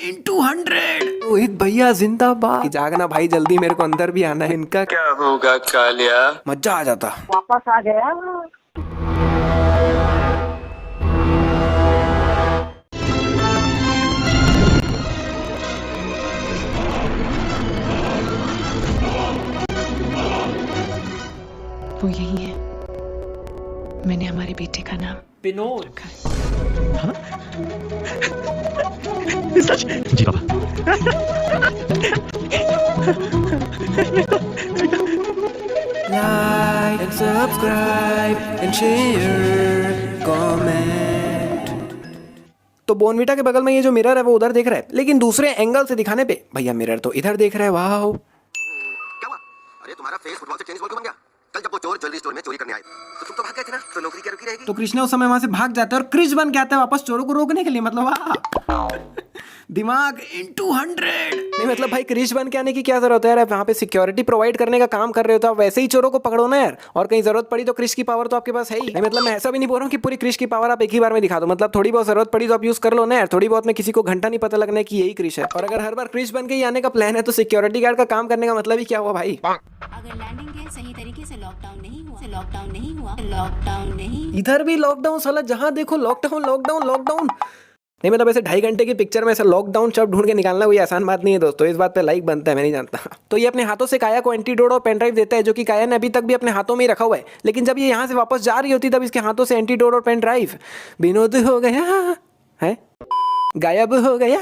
into 100। Rohit भैया जिंदाबाद। जागना भाई, जल्दी मेरे को अंदर भी आना है। इनका क्या होगा कालिया? मजा आ जाता। वापस आ गया। वो यही है। मैंने हमारे बेटे का नाम विनोद रखा है। सच जी बाबा। Like and subscribe and share comment. तो बोनविटा के बगल में ये जो मिरर है वो उधर देख रहा है, लेकिन दूसरे एंगल से दिखाने पे भैया मिरर तो इधर देख रहा है। वाह, क्या हुआ? अरे तुम्हारा फेस फुटबॉल से टेनिस बॉल क्यों बन गया? कल जब वो चोर ज्वेलरी स्टोर में चोरी करने आए तो तुम तो भाग गए थे ना, तो नौकरी क्या रुकी रहेगी? तो कृष्णा उस समय वहां से भाग जाता है और क्रिश बन के आता है वापस चोरों को रोकने के लिए। मतलब वाह, दिमाग into 100। नहीं मतलब भाई, क्रिश बन के आने की क्या जरूरत है यार? वहाँ पे सिक्योरिटी प्रोवाइड करने का काम कर रहे हो तो आप वैसे ही चोरों को पकड़ो ना यार। और कहीं जरूरत पड़ी तो क्रिश की पावर तो आपके पास है ही। नहीं मतलब मैं ऐसा भी नहीं बोल रहा हूँ कि पूरी क्रिश की पावर आप एक ही बार में दिखा दो। मतलब थोड़ी बहुत जरूरत पड़ी तो आप यूज कर लो ना यार। थोड़ी बहुत में किसी को घंटा नहीं पता लगना कि यही क्रिश है। और अगर हर बार क्रिश बन के ही आने का प्लान है तो सिक्योरिटी गार्ड का काम करने का मतलब ही क्या हुआ भाई? अगर लैंडिंग गेयर सही तरीके से लॉकडाउन नहीं हुआ, इधर भी लॉकडाउन साला, जहां देखो लॉकडाउन लॉकडाउन लॉकडाउन। नहीं मतलब ऐसे 2.5 घंटे की पिक्चर में ऐसा लॉकडाउन शब्द ढूंढ के निकालना कोई आसान बात नहीं है दोस्तों। इस बात पे लाइक बनता है, मैं नहीं जानता। तो ये अपने हाथों से काया को एंटीडोट और पेन ड्राइव देता है, जो कि काया ने अभी तक भी अपने हाथों में ही रखा हुआ है। लेकिन जब ये यहाँ से वापस जा रही होती तब इसके हाथों से एंटीडोट और पेन ड्राइव विनोद हो गया है, गायब हो गया।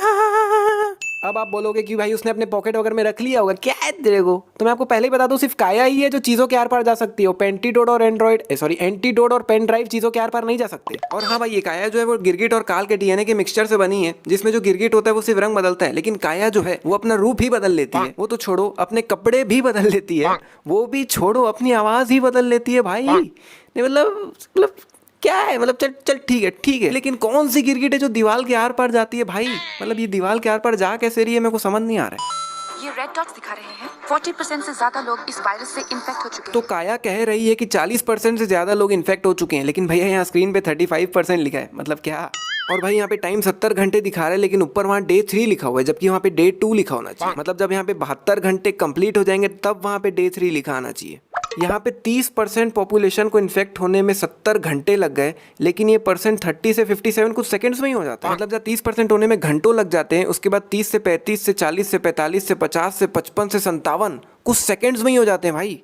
अब आप बोलोगे कि भाई उसने अपने पॉकेट वगैरह में रख लिया होगा, क्या है तेरे को? तो मैं आपको पहले ही बता दूं, सिर्फ काया ही है जो चीजों के आर पार जा सकती है। पेंटीडोट और एंटीडोट और पेन ड्राइव चीजों के आर पार नहीं जा सकते। और हाँ भाई, ये काया जो है वो गिरगिट और काल के डीएनए के मिक्सचर से बनी है, जिसमें जो गिरगिट होता है वो सिर्फ रंग बदलता है, लेकिन काया जो है वो अपना रूप ही बदल लेती है। वो तो छोड़ो, अपने कपड़े भी बदल लेती है। वो भी छोड़ो, अपनी आवाज ही बदल लेती है भाई। नहीं मतलब क्या है? मतलब चल ठीक है, लेकिन कौन सी गिरगिट है जो दीवार के आर पार जाती है भाई? मतलब ये दीवार के आर पार जा कैसे रही है, मेरे को समझ नहीं आ रहा है। ये रेड डॉट्स दिखा रहे हैं। 40% से ज्यादा लोग इस वायरस से इन्फेक्ट हो चुके हैं। तो काया कह रही है कि 40% से ज्यादा लोग इन्फेक्ट हो चुके हैं, लेकिन भैया यहाँ स्क्रीन पे 35% लिखा है। मतलब क्या? और भाई यहाँ पे टाइम 70 घंटे दिखा रहा है, लेकिन ऊपर वहाँ डे 3 लिखा हुआ है, जबकि वहाँ पे डे 2 लिखा होना चाहिए। मतलब जब यहाँ पे 72 घंटे कंप्लीट हो जाएंगे तब वहाँ पे डे 3 लिखा आना चाहिए। यहाँ पे 30% पॉपुलेशन को इन्फेक्ट होने में 70 घंटे लग गए, लेकिन ये परसेंट 30 से 57 कुछ सेकंड्स में ही हो जाता है। मतलब जब 30% होने में घंटों लग जाते हैं, उसके बाद 30 से 35 से 40 से 45 से 50 से 55 से 57 कुछ सेकंड्स में ही हो जाते हैं भाई।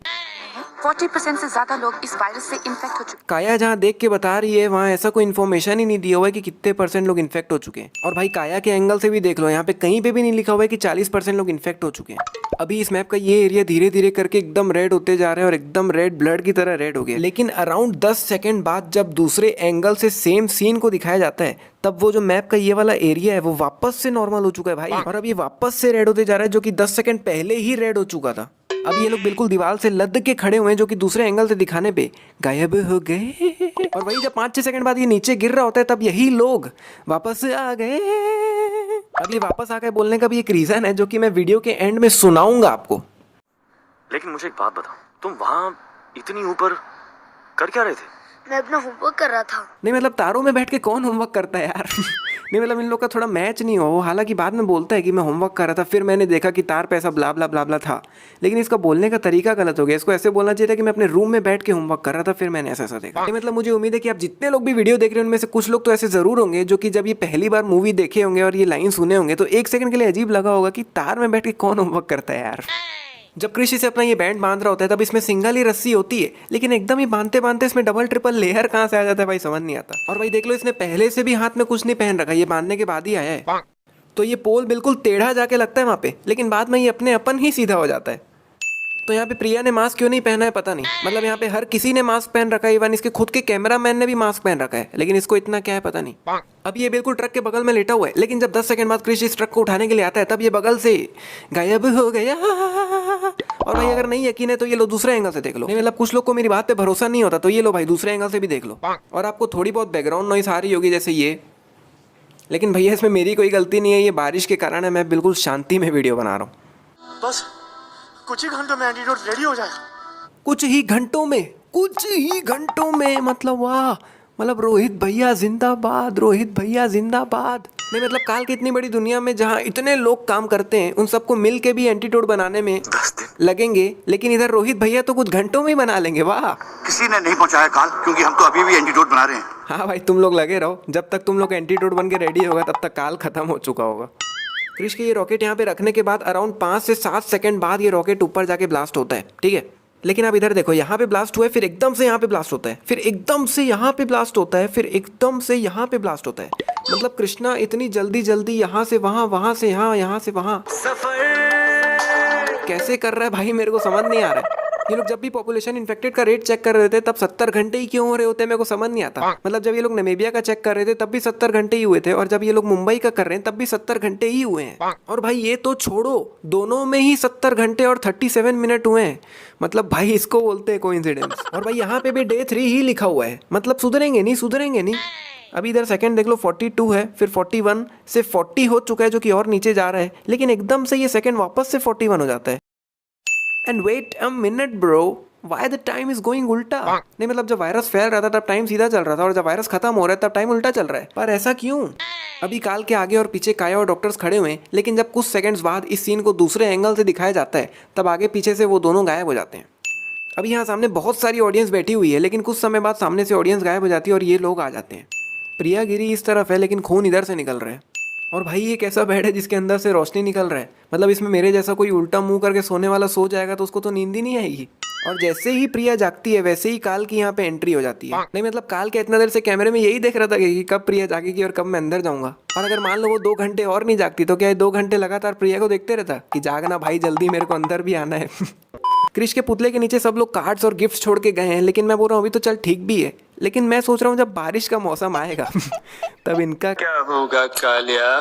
40% से ज्यादा लोग इस वायरस से इन्फेक्ट हो चुके हैं। काया जहाँ देख के बता रही है वहाँ ऐसा कोई इन्फॉर्मेशन ही नहीं दिया हुआ है कि कितने % लोग इन्फेक्ट हो चुके हैं। और भाई काया के एंगल से भी देख लो, यहाँ पे कहीं पे भी नहीं लिखा हुआ है कि 40% लोग इन्फेक्ट हो चुके हैं। अभी इस मैप का ये एरिया धीरे धीरे करके एकदम रेड होते जा रहे हैं और एकदम रेड ब्लड की तरह रेड हो गया। लेकिन अराउंड 10 सेकंड बाद जब दूसरे एंगल से सेम सीन को दिखाया जाता है, तब वो जो मैप का ये वाला एरिया है वो वापस से नॉर्मल हो चुका है भाई। और अब ये वापस से रेड होते जा रहा है, जो कि 10 सेकंड पहले ही रेड हो चुका था। अब ये लोग बिल्कुल दीवार से लद के खड़े हुए हैं, जो कि दूसरे एंगल से दिखाने पे गायब हो गए। और वही जब 5-6 सेकंड बाद ये नीचे गिर रहा होता है, तब यही लोग वापस आ गए। अब ये वापस आ गए बोलने का भी एक रीजन है, जो कि मैं वीडियो के एंड में सुनाऊंगा आपको। लेकिन मुझे एक बात बताओ, तुम वहां इतनी ऊपर कर क्या रहे थे? मैं अपना होमवर्क कर रहा था। नहीं मतलब तारों में बैठ के कौन होमवर्क करता है यार? नहीं मतलब इन लोग का थोड़ा मैच नहीं हो। हालांकि बाद में बोलता है कि मैं होमवर्क कर रहा था, फिर मैंने देखा कि तार पे ऐसा ब्ला ब्ला ब्ला ब्ला था, लेकिन इसका बोलने का तरीका गलत हो गया। इसको ऐसे बोलना चाहिए था कि मैं अपने रूम में बैठ के होमवर्क कर रहा था, फिर मैंने ऐसा देखा। नहीं मतलब मुझे उम्मीद है कि आप जितने लोग भी वीडियो देख रहे हैं उनमें से कुछ लोग तो ऐसे जरूर होंगे जो कि जब ये पहली बार मूवी देखे होंगे और ये लाइन सुने होंगे तो 1 सेकंड के लिए अजीब लगा होगा कि तार में बैठ के कौन होमवर्क करता है यार। जब कृषि से अपना ये बैंड बांध रहा होता है तब इसमें सिंगल ही रस्सी होती है, लेकिन एकदम ही बांधते बांधते इसमें डबल ट्रिपल लेयर कहाँ से आ जाता है भाई, समझ नहीं आता। और भाई देख लो, इसने पहले से भी हाथ में कुछ नहीं पहन रखा, ये बांधने के बाद ही आया है। तो ये पोल बिल्कुल टेढ़ा जाके लगता है वहाँ पे, लेकिन बाद में ये अपने अपन ही सीधा हो जाता है। तो यहाँ पे प्रिया ने मास्क क्यों नहीं पहना है पता नहीं। मतलब यहाँ पे हर किसी ने मास्क पहन रखा है, इवन इसके खुद के कैमरामैन ने भी मास्क पहन रखा है, लेकिन इसको इतना क्या है पता नहीं। अब ये बिल्कुल ट्रक के बगल में लेटा हुआ है, लेकिन जब 10 सेकंड बाद क्रिश इस ट्रक को उठाने के लिए आता है तब ये बगल से गायब हो गया। और भाई अगर नहीं यकीन है तो ये लो दूसरे एंगल से देख लो। नहीं मतलब कुछ लोग को मेरी बात पे भरोसा नहीं होता, तो ये लो भाई दूसरे एंगल से भी देख लो। और आपको थोड़ी बहुत बैकग्राउंड नॉइस आ रही होगी जैसे ये, लेकिन भैया इसमें मेरी कोई गलती नहीं है, ये बारिश के कारण है। मैं बिल्कुल शांति में वीडियो बना रहा हूँ। बस कुछ ही घंटों में एंटीडोट रेडी हो जाएगा। कुछ ही घंटों में मतलब वाह, मतलब रोहित भैया जिंदाबाद, रोहित भैया जिंदाबाद। नहीं मतलब काल की इतनी बड़ी दुनिया में जहाँ इतने लोग काम करते हैं उन सबको मिल के भी एंटीडोट बनाने में 10 दिन लगेंगे, लेकिन इधर रोहित भैया तो कुछ घंटों में ही बना लेंगे। वाह। किसी ने नहीं पहुंचाया काल, क्योंकि हम तो अभी भी एंटीडोट बना रहे हैं। हाँ भाई तुम लोग लगे रहो, जब तक तुम लोग एंटीडोट बन के रेडी होगा तब तक काल खत्म हो चुका होगा। क्रिश के ये रॉकेट यहाँ पे रखने के बाद अराउंड 5 से 7 सेकंड बाद ये रॉकेट ऊपर जाके ब्लास्ट होता है, ठीक है। लेकिन आप इधर देखो, यहाँ पे ब्लास्ट हुआ है, फिर एकदम से यहाँ पे ब्लास्ट होता है, फिर एकदम से यहाँ पे ब्लास्ट होता है, फिर एकदम से यहाँ पे ब्लास्ट होता है। मतलब कृष्णा इतनी जल्दी जल्दी यहाँ से वहाँ, वहाँ से यहाँ, यहाँ से वहाँ कैसे कर रहा है भाई, मेरे को समझ नहीं आ रहा है। ये लोग जब भी पॉपुलेशन इन्फेक्टेड का रेट चेक कर रहे थे तब 70 घंटे ही क्यों हो रहे होते हैं, मेरे को समझ नहीं आता। मतलब जब ये लोग नमीबिया का चेक कर रहे थे तब भी 70 घंटे ही हुए थे, और जब ये लोग मुंबई का कर रहे हैं तब भी 70 घंटे ही हुए हैं। और भाई ये तो छोड़ो, दोनों में ही 70 घंटे और 37 मिनट हुए हैं। मतलब भाई इसको बोलते हैं कोइंसिडेंस। और भाई यहाँ पे भी डे 3 ही लिखा हुआ है, मतलब सुधरेंगे नहीं, सुधरेंगे नहीं। अभी इधर सेकंड देख लो, 42 है, फिर 41 से 40 हो चुका है जो कि और नीचे जा रहा है, लेकिन एकदम से ये सेकंड वापस से 41 हो जाता है। And wait a minute bro, why the time is going उल्टा। नहीं मतलब जब वायरस फैल रहा था तब टाइम सीधा चल रहा था, और जब वायरस खत्म हो रहा है तब टाइम उल्टा चल रहा है। पर ऐसा क्यों? अभी काल के आगे और पीछे काया और डॉक्टर्स खड़े हुए हैं, लेकिन जब कुछ सेकंड्स बाद इस सीन को दूसरे एंगल से दिखाया जाता है तब आगे पीछे से वो दोनों गायब हो जाते हैं। अभी यहाँ सामने बहुत सारी ऑडियंस बैठी हुई है, लेकिन कुछ समय बाद सामने से ऑडियंस गायब हो जाती है और ये लोग आ जाते हैं। प्रिया गिरी इस तरफ है, लेकिन खून इधर से निकल रहा है। और भाई ये कैसा बेड है जिसके अंदर से रोशनी निकल रहा है। मतलब इसमें मेरे जैसा कोई उल्टा मुंह करके सोने वाला सो जाएगा तो उसको तो नींद ही नहीं आएगी। और जैसे ही प्रिया जागती है वैसे ही काल की यहाँ पे एंट्री हो जाती है। नहीं मतलब काल के इतना देर से कैमरे में यही देख रहा था कि कब प्रिया जागेगी और कब मैं अंदर जाऊंगा। और अगर मान लो वो 2 घंटे और नहीं जागती तो क्या 2 घंटे लगातार प्रिया को देखते रहता कि जागना भाई जल्दी, मेरे को अंदर भी आना है। क्रिश के पुतले के नीचे सब लोग कार्ड्स और गिफ्ट्स छोड़ के गए हैं, लेकिन मैं बोल रहा हूँ अभी तो चल ठीक भी है, लेकिन मैं सोच रहा हूँ जब बारिश का मौसम आएगा तब इनका क्या होगा कालिया?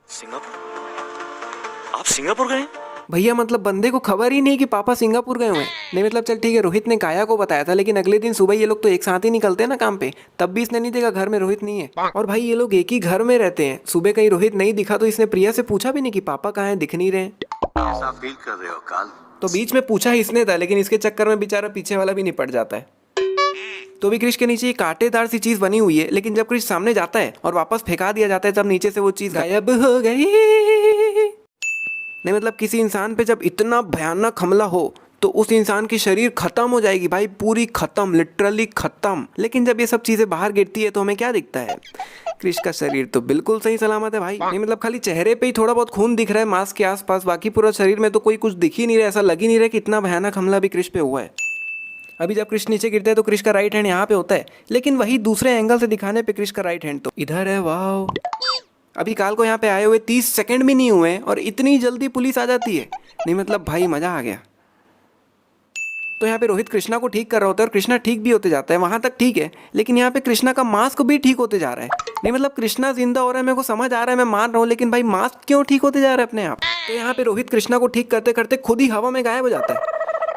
सिंगापुर? आप सिंगापुर गए? भैया मतलब बंदे को खबर ही नहीं कि पापा सिंगापुर गए हुए हैं। नहीं मतलब चल ठीक है, रोहित ने काया को बताया था, लेकिन अगले दिन सुबह ये लोग तो एक साथ ही निकलते हैं ना काम पे, तब भी इसने नहीं देखा घर में रोहित नहीं है। और भाई ये लोग एक ही घर में रहते हैं, सुबह कहीं रोहित नहीं दिखा तो इसने प्रिया से पूछा भी नहीं कि पापा कहाँ हैं, दिख नहीं रहे। ऐसा फील कर रहे हो काल? तो बीच में पूछा ही इसने था, लेकिन इसके चक्कर में बेचारा पीछे वाला भी निपट जाता है। तो भी क्रिश के नीचे कांटेदार सी चीज बनी हुई है, लेकिन जब क्रिश सामने जाता है और वापस फेंका दिया जाता है तब नीचे से वो चीज गायब हो गई। नहीं मतलब किसी इंसान पे जब इतना भयानक हमला हो तो उस इंसान की शरीर खत्म हो जाएगी भाई, पूरी खत्म, लिटरली खत्म। लेकिन जब ये सब चीजें बाहर गिरती है तो हमें क्या दिखता है? क्रिश का शरीर तो बिल्कुल सही सलामत है भाई। नहीं मतलब खाली चेहरे पे ही थोड़ा बहुत खून दिख रहा है मास्क के आसपास, बाकी पूरा शरीर में तो कोई कुछ दिख ही नहीं रहा, ऐसा लग ही नहीं रहा कि इतना भयानक हमला भी क्रिश पे हुआ है। अभी जब क्रिश नीचे गिरता है तो क्रिश का राइट हैंड यहाँ पे होता है, लेकिन वही दूसरे एंगल से दिखाने पे क्रिश का राइट हैंड तो इधर है। वाह। अभी काल को यहाँ पे आए हुए 30 सेकंड भी नहीं हुए और इतनी जल्दी पुलिस आ जाती है। नहीं मतलब भाई मजा आ गया। तो यहाँ पे रोहित कृष्णा को ठीक कर रहा होता है और कृष्णा ठीक भी होते जाता है, वहां तक ठीक है, लेकिन यहाँ पे कृष्णा का मास्क भी ठीक होते जा रहा है। नहीं मतलब कृष्णा जिंदा हो रहा है, मेरे को समझ आ रहा है, मैं मान रहा हूँ, लेकिन भाई मास्क क्यों ठीक होते जा रहा है अपने आप? तो यहाँ पे रोहित कृष्णा को ठीक करते करते खुद ही हवा में गायब हो जाता है।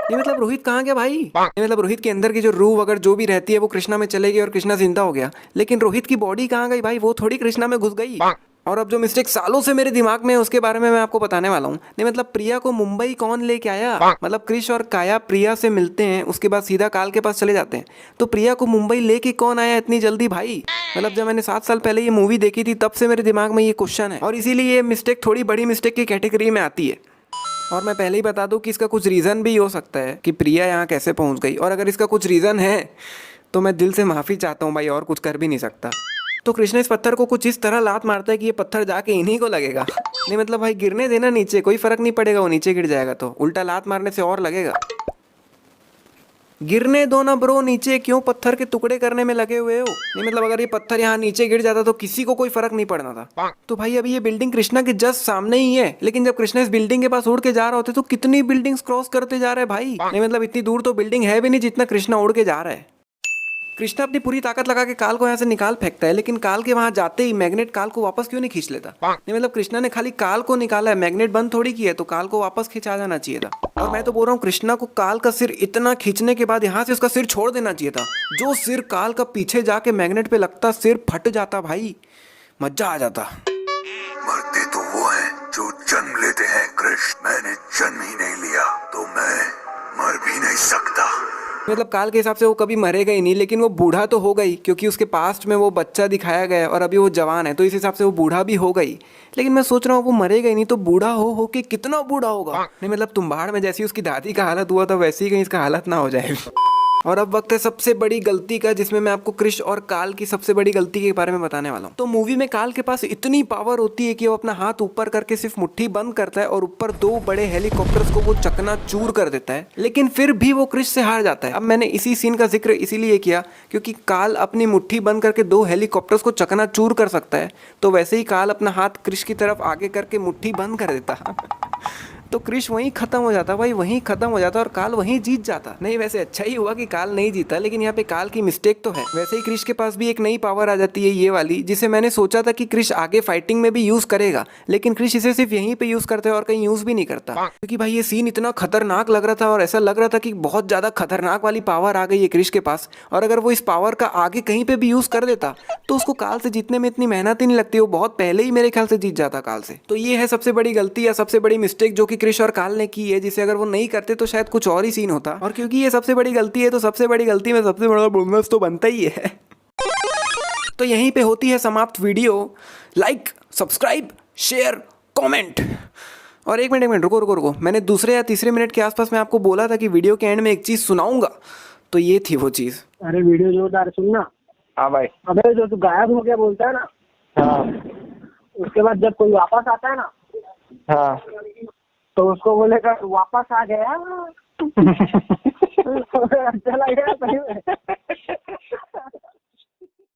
नहीं मतलब रोहित कहाँ गया भाई? नहीं मतलब रोहित के अंदर की जो रूह वगैरह जो भी रहती है वो कृष्णा में चले गई और कृष्णा जिंदा हो गया, लेकिन रोहित की बॉडी कहाँ गई भाई? वो थोड़ी कृष्णा में घुस गई। और अब जो मिस्टेक सालों से मेरे दिमाग में है उसके बारे में मैं आपको बताने वाला हूँ। नहीं मतलब प्रिया को मुंबई कौन लेके आया? मतलब क्रिश और काया प्रिया से मिलते हैं, उसके बाद सीधा काल के पास चले जाते हैं, तो प्रिया को मुंबई लेके कौन आया इतनी जल्दी भाई? मतलब जब मैंने 7 साल पहले ये मूवी देखी थी तब से मेरे दिमाग में ये क्वेश्चन है, और इसीलिए ये मिस्टेक थोड़ी बड़ी मिस्टेक की कैटेगरी में आती है। और मैं पहले ही बता दूं कि इसका कुछ रीज़न भी हो सकता है कि प्रिया यहाँ कैसे पहुँच गई, और अगर इसका कुछ रीज़न है तो मैं दिल से माफ़ी चाहता हूँ भाई, और कुछ कर भी नहीं सकता। तो कृष्णा इस पत्थर को कुछ इस तरह लात मारता है कि ये पत्थर जाके इन्हीं को लगेगा। नहीं मतलब भाई गिरने देना नीचे, कोई फर्क नहीं पड़ेगा, वो नीचे गिर जाएगा, तो उल्टा लात मारने से और लगेगा। गिरने दो ना ब्रो, नीचे क्यों पत्थर के टुकड़े करने में लगे हुए हो? नहीं मतलब अगर ये पत्थर यहाँ नीचे गिर जाता तो किसी को कोई फर्क नहीं पड़ना था। तो भाई अभी ये बिल्डिंग कृष्णा के जस्ट सामने ही है, लेकिन जब कृष्णा इस बिल्डिंग के पास उड़ के जा रहा होता है तो कितनी बिल्डिंग्स क्रॉस करते जा रहे हैं भाई। नहीं मतलब इतनी दूर तो बिल्डिंग है भी नहीं जितना कृष्णा उड़ के जा रहा है। कृष्णा अपनी पूरी ताकत लगा के काल को यहाँ से निकाल फेंकता है, लेकिन काल के वहां जाते ही मैग्नेट काल को वापस क्यों नहीं खींच लेता? नहीं मतलब कृष्णा ने खाली काल को निकाला है, मैग्नेट बंद थोड़ी किया है, तो काल को वापस खिंचा जाना चाहिए था। और मैं तो बोल रहा हूँ कृष्णा को काल का सिर इतना खींचने के बाद यहाँ से उसका सिर छोड़ देना चाहिए था। जो सिर काल का पीछे जाके मैग्नेट पे लगता, सिर फट जाता भाई, मजा आ जाता। मरते तो वो है जो जन्म लेते हैं कृष्ण, मैंने जन्म ही नहीं लिया तो मैं मर भी नहीं सकता। मतलब काल के हिसाब से वो कभी मरेगा ही नहीं, लेकिन वो बूढ़ा तो होगा ही, क्योंकि उसके पास्ट में वो बच्चा दिखाया गया है और अभी वो जवान है, तो इस हिसाब से वो बूढ़ा भी होगा ही। लेकिन मैं सोच रहा हूँ वो मरेगा ही नहीं तो बूढ़ा हो के कितना बूढ़ा होगा। नहीं मतलब तुम्बाड़ में जैसी उसकी दादी का हालत हुआ था वैसे ही कहीं इसका हालत ना हो जाए। और अब वक्त है सबसे बड़ी गलती का, जिसमें मैं आपको क्रिश और काल की सबसे बड़ी गलती के बारे में बताने वाला हूँ। तो मूवी में काल के पास इतनी पावर होती है कि वो अपना हाथ ऊपर करके सिर्फ मुट्ठी बंद करता है और ऊपर 2 बड़े हेलीकॉप्टर्स को वो चकनाचूर कर देता है, लेकिन फिर भी वो क्रिश से हार जाता है। अब मैंने इसी सीन का जिक्र इसीलिए किया क्योंकि काल अपनी मुट्ठी बंद करके 2 हेलीकॉप्टर्स को चकनाचूर कर सकता है, तो वैसे ही काल अपना हाथ क्रिश की तरफ आगे करके मुट्ठी बंद कर देता तो क्रिश वहीं खत्म हो जाता भाई, वहीं खत्म हो जाता और काल वहीं जीत जाता। नहीं वैसे अच्छा ही हुआ कि काल नहीं जीता, लेकिन यहाँ पे काल की मिस्टेक तो है। वैसे ही क्रिश के पास भी एक नई पावर आ जाती है ये वाली, जिसे मैंने सोचा था कि क्रिश आगे फाइटिंग में भी यूज करेगा, लेकिन क्रिश इसे सिर्फ यहीं पे यूज करता है और कहीं यूज भी नहीं करता, क्योंकि भाई ये सीन इतना खतरनाक लग रहा था और ऐसा लग रहा था कि बहुत ज्यादा खतरनाक वाली पावर आ गई है क्रिश के पास, और अगर वो इस पावर का आगे कहीं पे भी यूज कर देता तो उसको काल से जीतने में इतनी मेहनत ही नहीं लगती, वो बहुत पहले ही मेरे ख्याल से जीत जाता काल से। तो ये है सबसे बड़ी गलती या सबसे बड़ी मिस्टेक जो कि क्रिश और काल ने की है, जिसे अगर वो नहीं करते तो शायद कुछ और ही सीन होता। और क्योंकि ये सबसे बड़ी गलती है तो सबसे बड़ी गलती में सबसे बड़ा बोनस तो बनता ही है। तो यहीं पे होती है समाप्त video. Like, subscribe, share, comment. और एक मिनट रुको, मैंने दूसरे या तीसरे मिनट के आसपास में आपको बोला था कि वीडियो के एंड में एक चीज सुनाऊंगा, तो ये थी वो चीज। अरे वीडियो जोरदार सुनना। हाँ भाई। अबे जो तू गायब हो गया बोलता है ना, हाँ उसके बाद जब कोई वापस आता है ना, हाँ तो उसको बोलेगा वापस आ गया। चला गया सही में।